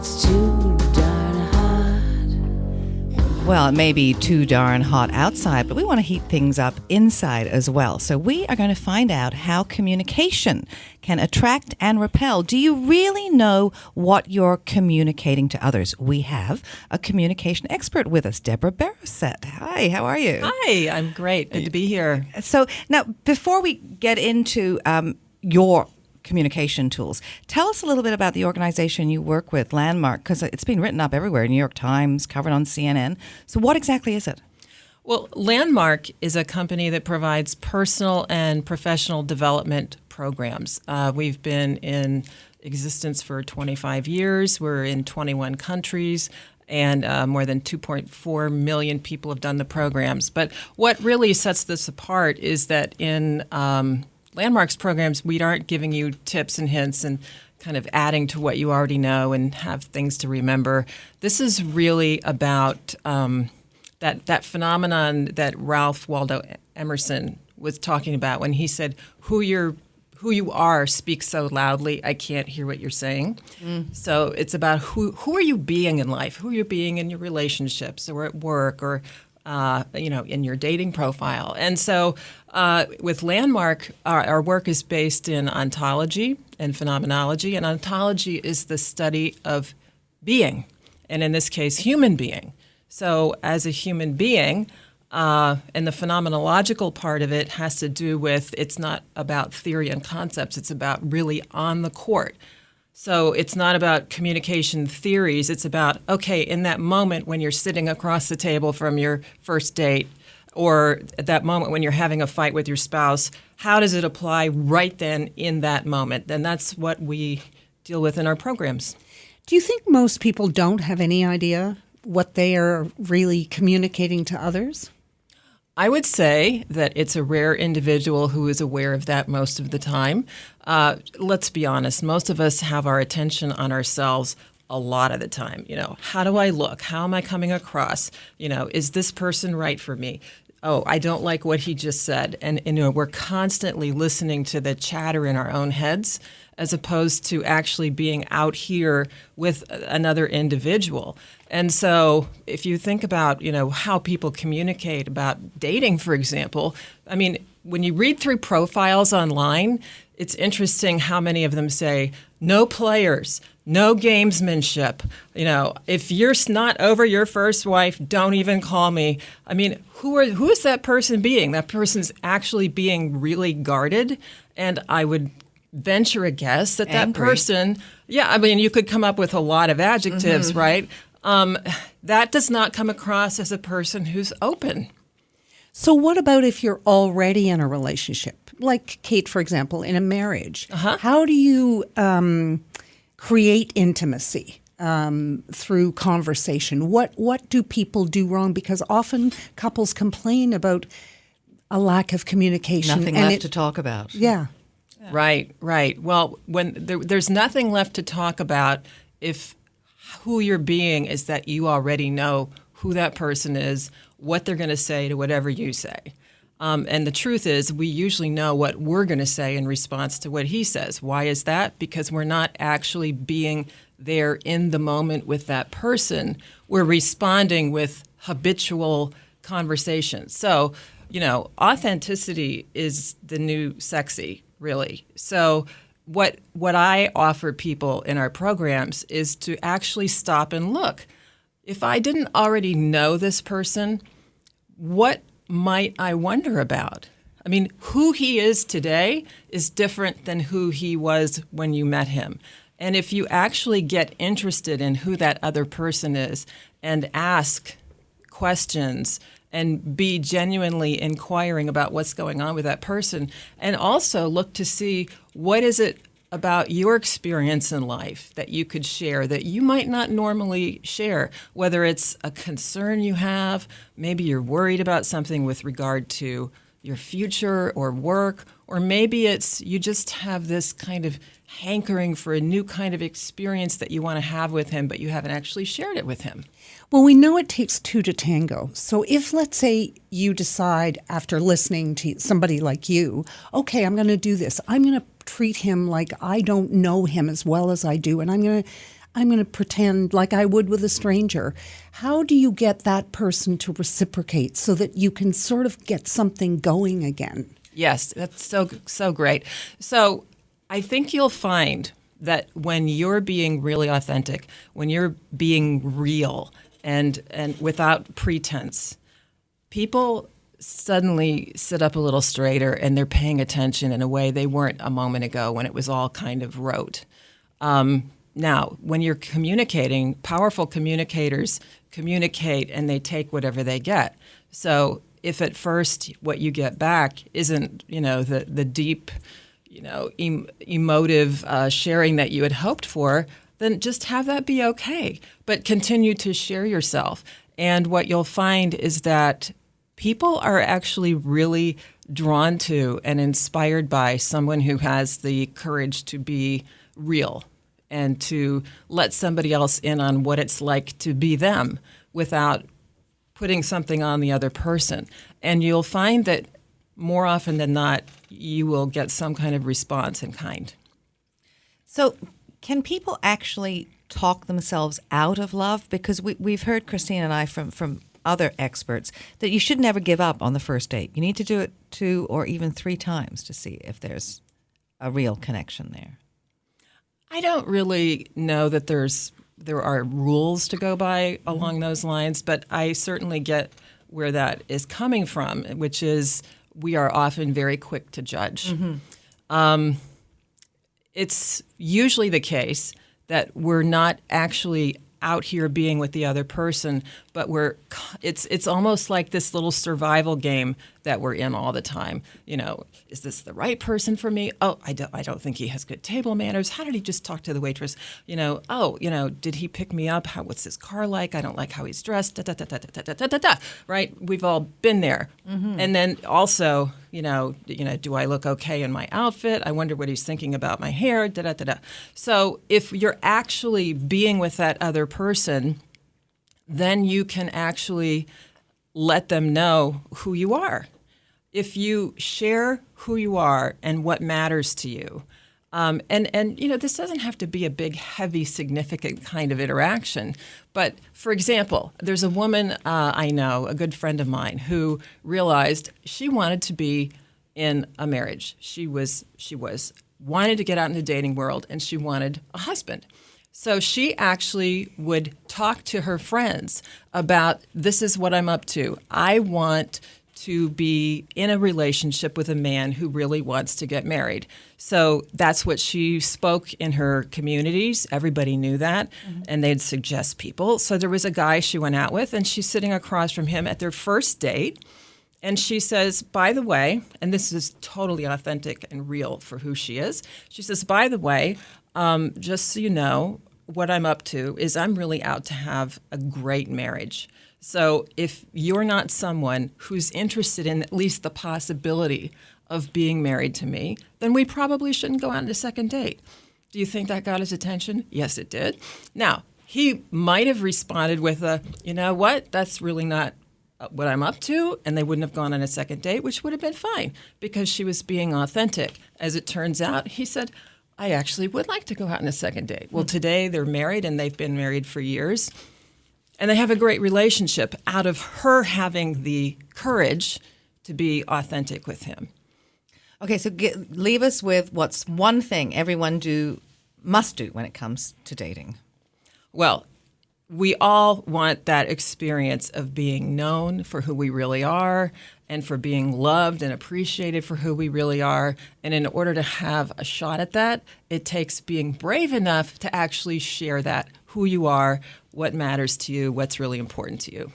It's too darn hot. Well, it may be too darn hot outside, but we want to heat things up inside as well. So we are going to find out how communication can attract and repel. Do you really know what you're communicating to others? We have a communication expert with us, Deborah Beroset. Hi, how are you? Hi, I'm great. Good to be here. So now, before we get into your communication tools, tell us a little bit about the organization you work with, Landmark, because it's been written up everywhere, New York Times, covered on CNN. So what exactly is it? Well, Landmark is a company that provides personal and professional development programs. We've been in existence for 25 years. We're in 21 countries. And more than 2.4 million people have done the programs. But what really sets this apart is that in Landmark's programs, we aren't giving you tips and hints and kind of adding to what you already know and have things to remember. This is really about that phenomenon that Ralph Waldo Emerson was talking about when he said, who you are speaks so loudly, I can't hear what you're saying. So it's about who are you being in life? Who are you being in your relationships or at work or in your dating profile? And so with Landmark, our work is based in ontology and phenomenology. And ontology is the study of being, and in this case, human being. So as a human being, and the phenomenological part of it has to do with, it's not about theory and concepts, it's about really on the court. So it's not about communication theories, it's about, okay, in that moment when you're sitting across the table from your first date, or at that moment when you're having a fight with your spouse, how does it apply right then in that moment? And that's what we deal with in our programs. Do you think most people don't have any idea what they are really communicating to others? I would say that it's a rare individual who is aware of that most of the time. Let's be honest, most of us have our attention on ourselves a lot of the time. How do I look? How am I coming across? Is this person right for me? Oh, I don't like what he just said. And we're constantly listening to the chatter in our own heads as opposed to actually being out here with another individual. And so if you think about, how people communicate about dating, for example, I mean, when you read through profiles online, it's interesting how many of them say, no players, no gamesmanship. If you're not over your first wife, don't even call me. I mean, who is that person being? That person's actually being really guarded. And I would venture a guess that Angry. That person, you could come up with a lot of adjectives, right? That does not come across as a person who's open. So what about if you're already in a relationship? Like Kate, for example, in a marriage. How do you create intimacy through conversation? What do people do wrong? Because often couples complain about a lack of communication. Nothing left to talk about. Yeah. Right. Well, when there's nothing left to talk about if who you're being is that you already know who that person is, what they're going to say to whatever you say. And the truth is, we usually know what we're going to say in response to what he says. Why is that? Because we're not actually being there in the moment with that person. We're responding with habitual conversations. So, authenticity is the new sexy, really. So what I offer people in our programs is to actually stop and look. If I didn't already know this person, what might I wonder about? I mean, who he is today is different than who he was when you met him. And if you actually get interested in who that other person is and ask questions and be genuinely inquiring about what's going on with that person, and also look to see what is it about your experience in life that you could share that you might not normally share, whether it's a concern you have, maybe you're worried about something with regard to your future or work, or maybe it's you just have this kind of hankering for a new kind of experience that you want to have with him, but you haven't actually shared it with him. Well, we know it takes two to tango. So if, let's say, you decide after listening to somebody like you, okay, I'm going to do this. I'm going to treat him like I don't know him as well as I do, and I'm going I'm going to pretend like I would with a stranger. How do you get that person to reciprocate so that you can sort of get something going again? Yes, that's so great. So I think you'll find that when you're being really authentic, when you're being real and without pretense, people suddenly sit up a little straighter and they're paying attention in a way they weren't a moment ago when it was all kind of rote. Now, when you're communicating, powerful communicators communicate and they take whatever they get. So if at first what you get back isn't, the deep, emotive sharing that you had hoped for, then just have that be okay. But continue to share yourself. And what you'll find is that people are actually really drawn to and inspired by someone who has the courage to be real and to let somebody else in on what it's like to be them without putting something on the other person. And you'll find that more often than not, you will get some kind of response in kind. So can people actually talk themselves out of love? Because we've heard, Christine and I, from other experts, that you should never give up on the first date. You need to do it 2 or even 3 times to see if there's a real connection there. I don't really know that there are rules to go by along those lines, but I certainly get where that is coming from, which is we are often very quick to judge. It's usually the case that we're not actually out here being with the other person, but it's almost like this little survival game that we're in all the time. Is this the right person for me? Oh, I don't think he has good table manners. How did he just talk to the waitress? Did he pick me up? What's his car like? I don't like how he's dressed. Da, da, da, da, da, da, da, da, da. Right? We've all been there. And then also, do I look okay in my outfit? I wonder what he's thinking about my hair. Da, da, da, da. So if you're actually being with that other person, then you can actually let them know who you are. If you share who you are and what matters to you, and this doesn't have to be a big, heavy, significant kind of interaction. But for example, there's a woman I know, a good friend of mine, who realized she wanted to be in a marriage. She wanted to get out in the dating world, and she wanted a husband. So she actually would talk to her friends about, this is what I'm up to. I want to be in a relationship with a man who really wants to get married. So that's what she spoke in her communities. Everybody knew that, and they'd suggest people. So there was a guy she went out with, and she's sitting across from him at their first date. And she says, by the way, and this is totally authentic and real for who she is. She says, by the way, just so you know, what I'm up to is I'm really out to have a great marriage. So if you're not someone who's interested in at least the possibility of being married to me, then we probably shouldn't go out on a second date. Do you think that got his attention? Yes, it did. Now, he might have responded with you know what, that's really not what I'm up to, and they wouldn't have gone on a second date, which would have been fine because she was being authentic. As it turns out, he said, I actually would like to go out on a second date. Well, today they're married, and they've been married for years, and they have a great relationship out of her having the courage to be authentic with him. Okay, so leave us with what's one thing everyone must do when it comes to dating. Well, we all want that experience of being known for who we really are and for being loved and appreciated for who we really are. And in order to have a shot at that, it takes being brave enough to actually share that, who you are, what matters to you, what's really important to you.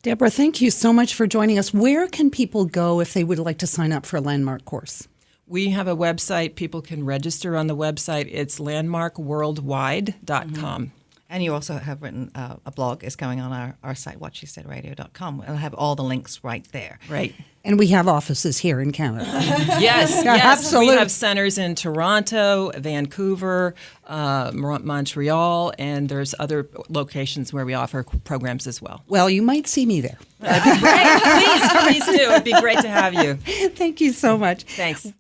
Deborah, thank you so much for joining us. Where can people go if they would like to sign up for a Landmark course? We have a website. People can register on the website. It's landmarkworldwide.com. And you also have written a blog is going on our site, whatshesaid.radio.com. We'll have all the links right there. Right. And we have offices here in Canada. Yes. Absolutely. We have centers in Toronto, Vancouver, Montreal, and there's other locations where we offer programs as well. Well, you might see me there. That'd be great. Please do. It'd be great to have you. Thank you so much. Thanks.